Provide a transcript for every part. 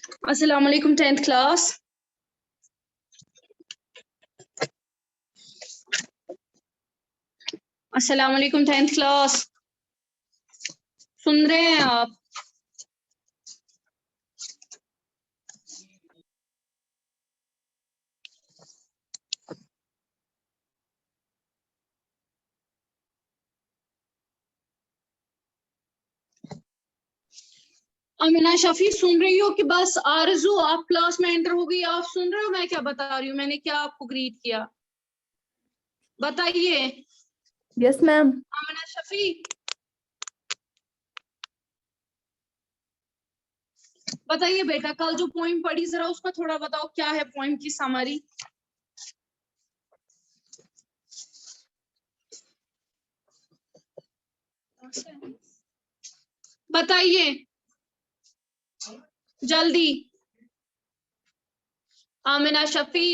अस्सलाम वालेकुम 10th class. अस्सलाम वालेकुम 10th क्लास, सुन रहे हैं आप? अमीना शफी सुन रही हो कि बस? आरजू आप क्लास में एंटर हो गई, आप सुन रहे हो मैं क्या बता रही हूँ? मैंने क्या आपको ग्रीट किया बताइए। Yes ma'am. अमीना शफी बताइए बेटा, कल जो पोइम पढ़ी जरा उसका थोड़ा बताओ, क्या है पोइम की समरी? बताइए जल्दी। Amina Shafi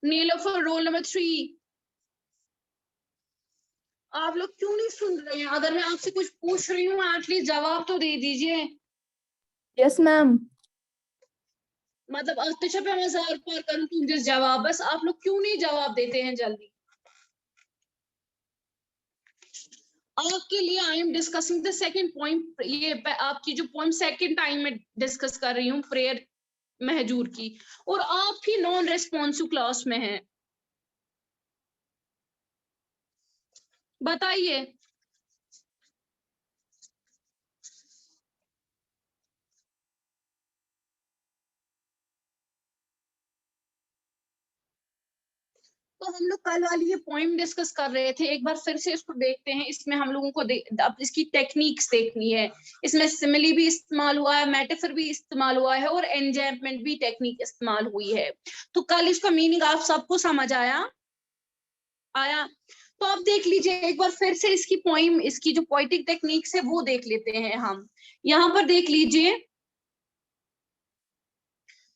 Nilofar roll number 3। आप लोग क्यों नहीं सुन रहे हैं? अगर मैं आपसे कुछ पूछ रही हूँ एटलीस्ट जवाब तो दे दीजिए। Yes ma'am. मतलब अच्छा पे मैं ज़ार पार करूँ तुम जिस जवाब, बस आप लोग क्यों नहीं जवाब देते हैं जल्दी? आपके लिए I am discussing the second point. ये आपकी जो पॉइंट सेकंड टाइम में डिस्कस कर रही हूँ प्रेयर महजूर की, और आप ही नॉन रेस्पॉन्सिव क्लास में हैं। बताइए। तो हम लोग कल वाली ये पॉइंट डिस्कस कर रहे थे, एक बार फिर से इसको देखते हैं। इसमें हम लोगों को अब इसकी टेक्निक्स देखनी है। इसमें सिमिली भी इस्तेमाल हुआ है, मेटाफर भी इस्तेमाल हुआ है, और एनजैम्पमेंट भी टेक्निक इस्तेमाल हुई है। तो कल इसका मीनिंग आप सबको समझ आया? तो आप देख लीजिए एक बार फिर से इसकी पोइम, इसकी जो पोइटिक टेक्निक्स है वो देख लेते हैं हम। यहाँ पर देख लीजिए,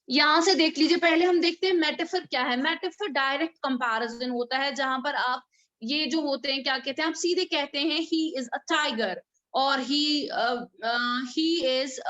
यहां से देख लीजिए। पहले हम देखते हैं मेटाफर क्या है। मेटाफर डायरेक्ट कंपैरिजन होता है, जहां पर आप ये जो होते हैं क्या कहते हैं, आप सीधे कहते हैं ही इज अ टाइगर, और he is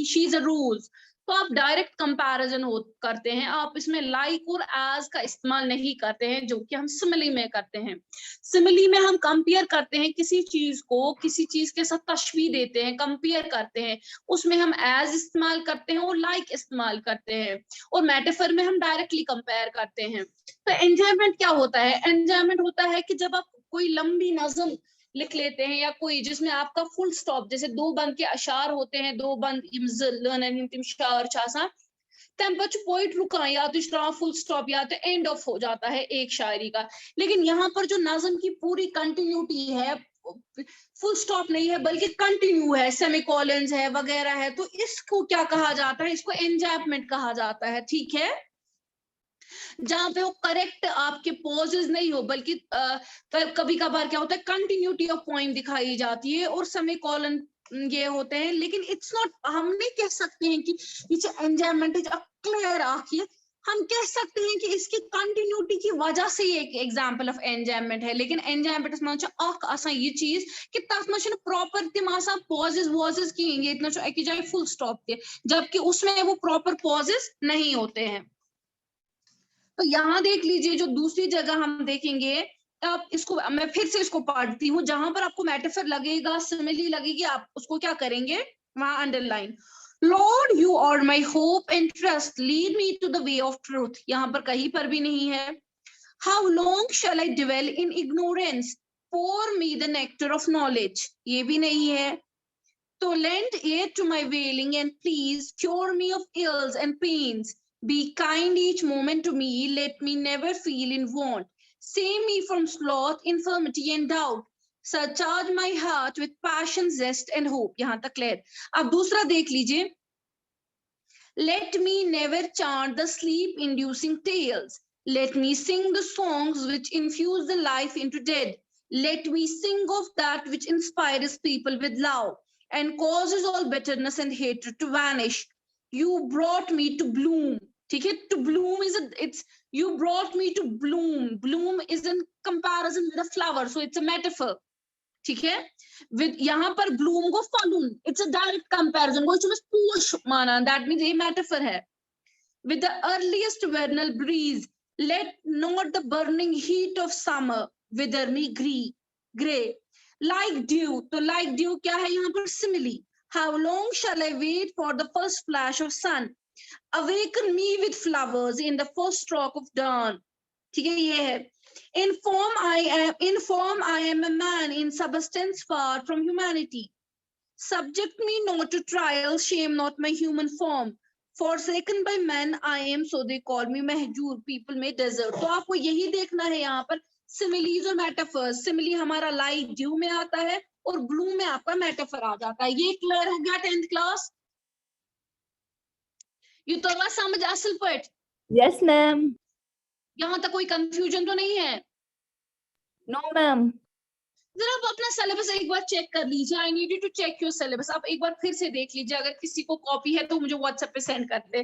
she is a rose. तो आप डायरेक्ट कंपैरिजन करते हैं। आप इसमें लाइक और एज का इस्तेमाल नहीं करते हैं, जो कि हम सिमिली में करते हैं। सिमिली में हम कंपेयर करते हैं किसी चीज को, किसी चीज के साथ तशबीह देते हैं, कंपेयर करते हैं, उसमें हम एज इस्तेमाल करते हैं और लाइक इस्तेमाल करते हैं। और मेटाफर में हम डायरेक्टली कंपेयर करते हैं। तो एंजॉयमेंट क्या होता है? एंजॉयमेंट होता है कि जब आप कोई लंबी नज्म लिख लेते हैं, या कोई जिसमें आपका फुल स्टॉप, जैसे दो बंद के अशार होते हैं, दो बंद पोइट रुका, या तो इसका फुल स्टॉप या तो एंड ऑफ हो जाता है एक शायरी का। लेकिन यहाँ पर जो नज्म की पूरी कंटिन्यूटी है, फुल स्टॉप नहीं है बल्कि कंटिन्यू है, सेमीकोलंस है वगैरह है, तो इसको क्या कहा जाता है? इसको एंजॉयमेंट कहा जाता है। ठीक है, जहां पे वो करेक्ट आपके पॉजेस नहीं हो, बल्कि कभी कभार क्या होता है, कंटिन्यूटी ऑफ पॉइंट दिखाई जाती है और सेमीकोलन ये होते हैं। लेकिन इट्स नॉट, हम नहीं कह सकते हैं कि ये एंजॉयमेंट इज क्लियर आखिर। हम कह सकते हैं कि इसकी कंटिन्यूटी की वजह से ये एक एग्जांपल ऑफ एंजॉयमेंट है। लेकिन एंजॉयमेंट में आसान ये चीज कि तथ में प्रॉपर तम पॉजेस वॉजेस किए इतना एक जाए फुल स्टॉप के, जबकि उसमें वो प्रॉपर पॉजेस नहीं होते हैं। तो यहाँ देख लीजिए, जो दूसरी जगह हम देखेंगे, आप इसको मैं फिर से इसको पढ़ती हूँ, जहां पर आपको मेटाफर लगेगा, सिमिली लगेगी, आप उसको क्या करेंगे, वहां underline. Lord you are my hope and trust, lead me to the way of truth, यहाँ पर कहीं पर भी नहीं है। How long shall I dwell in ignorance, pour me the nectar of knowledge, ये भी नहीं है। तो lend ear to my wailing and please cure me of ills and pains. Be kind each moment to me, let me never feel in want. Save me from sloth, infirmity and doubt. Surcharge my heart with passion, zest and hope. यहाँ तक clear. अब दूसरा देख लीजिए। Let me never chant the sleep-inducing tales. Let me sing the songs which infuse the life into dead. Let me sing of that which inspires people with love and causes all bitterness and hatred to vanish. You brought me to bloom. ठीक है, to bloom is it's you brought me to bloom. Bloom is a comparison with a flower, so it's a metaphor. ठीक है, with यहाँ पर bloom को falloon, it's a direct comparison, वो इसमें push माना, that means ये metaphor है. With the earliest vernal breeze, let not the burning heat of summer wither me gray. Like dew, तो like dew क्या है यहाँ पर simile. How long shall I wait for the first flash of sun? Awaken me with flowers in the first stroke of dawn. ठीक है, ये है. In form I am a man, in substance far from humanity. Subject me not to trial, shame not my human form. Forsaken by men I am, so they call me Mahjoor, people may desert. तो आपको यही देखना है यहाँ पर similes और metaphors. Simile हमारा like dew में आता है और blue में आपका metaphor आ जाता है. ये clear हो गया 10th class? ये तो बस समझ असल पट. Yes, ma'am. यहाँ तक कोई confusion तो नहीं है? No, ma'am. जरा आप अपना सिलेबस एक बार चेक कर लीजिए. I need you to check your syllabus. आप एक बार फिर से देख लीजिए. अगर किसी को कॉपी है तो मुझे व्हाट्सएप पे सेंड कर दे.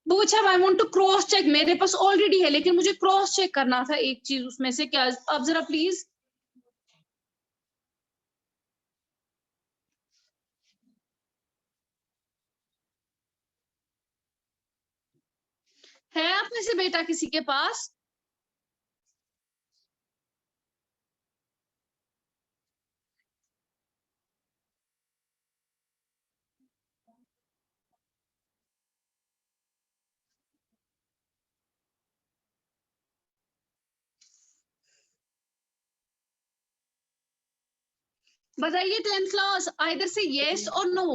पूछा I want to cross check. मेरे पास ऑलरेडी है लेकिन मुझे क्रॉस चेक करना था एक चीज उसमें से. क्या आप जरा प्लीज है आप में से बेटा किसी के पास? बताइए 10th क्लास. आइदर से yes और no.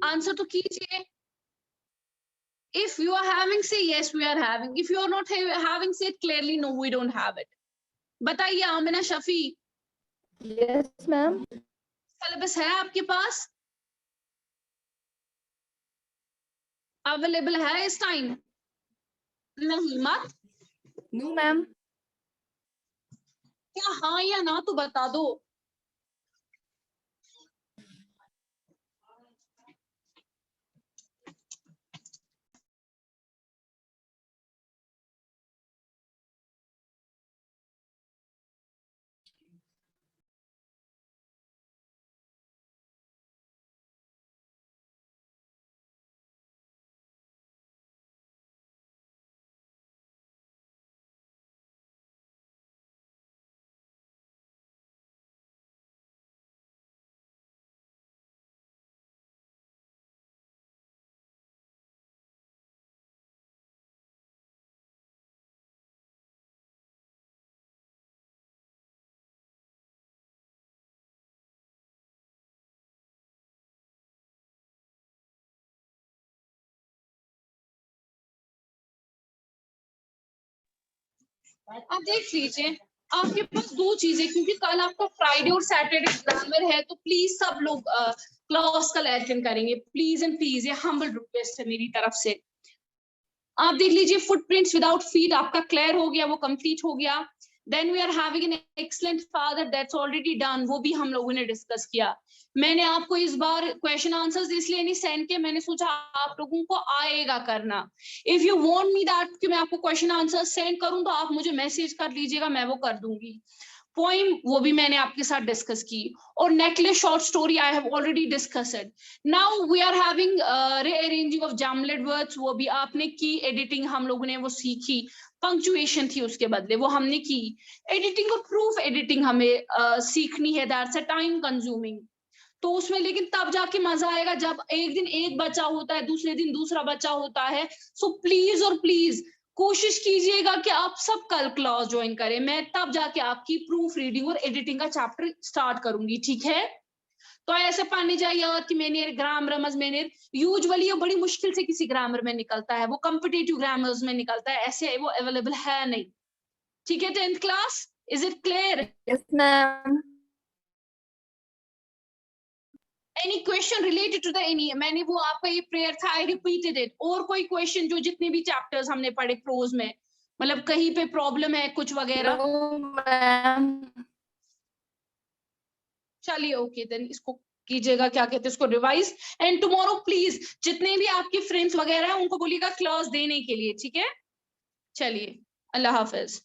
आंसर तो कीजिए. If you are having, say yes, we are having. If you are not having, say clearly no, we don't have it. बताइए Amina Shafi. Yes, ma'am. Syllabus है आपके पास? अवेलेबल है इस time? नहीं मत. No, ma'am. क्या हाँ या ना तो बता दो. आप देख लीजिए. आपके पास दो चीजें, क्योंकि कल आपका फ्राइडे और सैटरडे ग्रामर है तो प्लीज सब लोग क्लास कल अटेंड करेंगे. प्लीज एंड प्लीज, ये हम्बल रिक्वेस्ट है मेरी तरफ से. आप देख लीजिए फुटप्रिंट्स विदाउट फीट आपका क्लियर हो गया, वो कंप्लीट हो गया. Then we are having an excellent father, that's already done, वो भी हम लोगों ने डिस्कस किया. मैंने आपको इस बार क्वेश्चन आंसर्स इसलिए नहीं सेंड किए, मैंने सोचा आप लोगों को आएगा करना. If you want me that कि मैं आपको क्वेश्चन आंसर सेंड करूं तो आप मुझे मैसेज कर लीजिएगा, मैं वो कर दूंगी. पोइम वो भी मैंने आपके साथ डिस्कस की. और necklace short story I have already discussed. Now we are having rearranging of jumbled words, वो भी आपने की. एडिटिंग हम लोगों ने वो सीखी. पंक्चुएशन थी उसके बदले, वो हमने की. एडिटिंग और प्रूफ एडिटिंग हमें सीखनी है. That's a time consuming. तो उसमें लेकिन तब जाके मजा आएगा जब एक दिन एक बच्चा होता है, दूसरे दिन दूसरा बच्चा होता है. सो प्लीज और प्लीज कोशिश कीजिएगा कि आप सब कल क्लास ज्वाइन करें. मैं तब जाके आपकी प्रूफ रीडिंग और एडिटिंग का चैप्टर स्टार्ट करूंगी. ठीक है, तो ऐसे पढ़ने जाइए कि मैंने ग्रामर मैंने यूजुअली ये बड़ी मुश्किल से किसी ग्रामर में निकलता है, वो कॉम्पिटिटिव ग्रामर्स में निकलता है, ऐसे वो अवेलेबल है नहीं. ठीक है 10th class, is it clear? Yes, ma'am. Any question related to the any? मैंने वो आपका ये प्रेयर था, I repeated it. और कोई क्वेश्चन जो जितने भी चैप्टर्स हमने पढ़े प्रोज में, मतलब कहीं पे प्रॉब्लम है कुछ वगैरह? No, ma'am. चलिए ओके देन इसको कीजिएगा, क्या कहते हैं इसको, रिवाइज. एंड टुमारो प्लीज जितने भी आपके फ्रेंड्स वगैरह हैं उनको बोलिएगा क्लास देने के लिए. ठीक है, चलिए अल्लाह हाफिज.